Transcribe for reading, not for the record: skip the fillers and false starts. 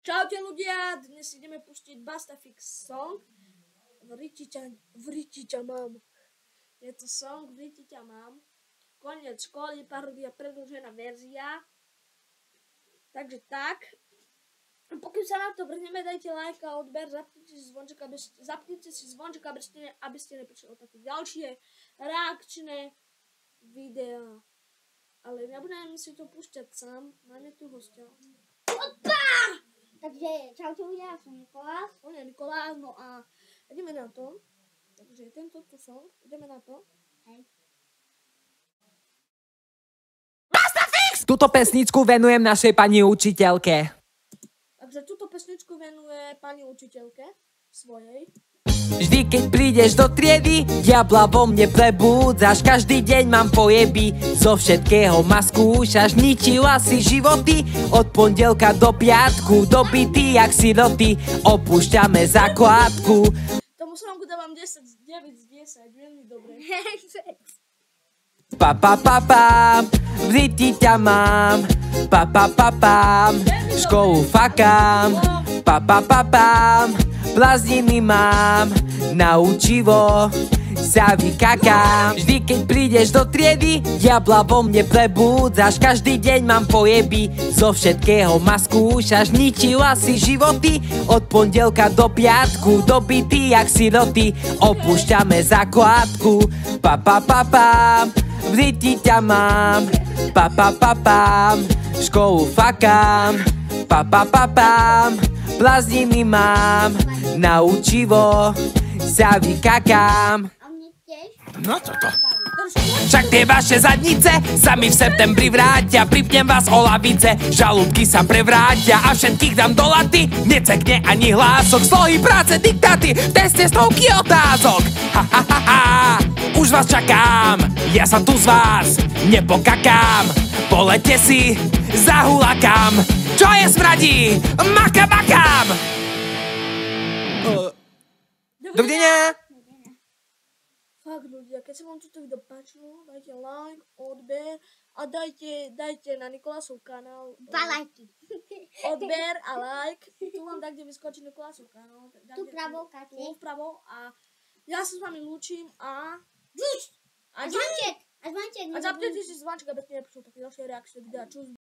Čaute ľudia, dnes ideme pustiť Bastafix song Vriti ťa mám. Je to song Vriti ťa mám. Koniec školy, parodia, predĺžená verzia. Takže tak. Pokým sa na to vrhneme, dajte like a odber, zapnite si zvonček, aby ste neprišli o také ďalšie reakčné videá. Ale nebudem si to púšťať sám, máme tu hostia. Opa! Takže čaute ľudia, ja som Nikolás. On je Nikolás, no a ideme na to. Takže tento tu song, ideme na to. Hej. Bastafix! Túto pesničku venujem našej pani učiteľke. Takže túto pesničku venuje pani učiteľke svojej. Vždy keď prídeš do triedy, diabla vo mne prebúdzaš. Každý deň mám pojeby, zo všetkého ma skúšaš. Ničila si životy, od pondelka do piatku. Dobitý jak siroty, opúšťame základku. Tomu songu dávam 10 z 9 z 10, veľmi dobre. Papam, vriti ťa mám. Papam, školu fakám. Papam, prázdniny mám, na učivo sa vykakám. Vždy keď prídeš do triedy, diabla vo mne prebúdzaš. Každý deň mám pojeby, zo všetkého ma skúšaš. Ničila si životy, od pondelka do piatku. Dobitý jak siroty, opúšťame základku. Papam, vriti ťa mám. Papam, školu fakám. Papam, prázdniny mám, na učivo sa vykakám. A mne tiež? No toto. Však tie vaše zadnice sa mi v septembri vrátia. Pripnem vás o lavice, žalúdky sa prevrátia. A všetkých dám do laty, necekne ani hlások. Slohy, práce, diktáty, v teste stovky otázok. Už vás čakám, ja sa tu z vás nepokakám. Polete si, zahulakám. Čo je smradí? Makam! Dovidenia! Fakt ľudia, keď sa vám toto video páčilo, dajte like, odber a dajte na Nikolásov kanál 2 lajky. odber a like. Tu vám dá, kde vyskočí Nikolásov kanál. Tu vpravo, Kati. Tu vpravo a ja sa s vami lúčim a A zvanček. a zapnite si zvanček, aby ste neprišli také ďalšie reakcie videa. Čus.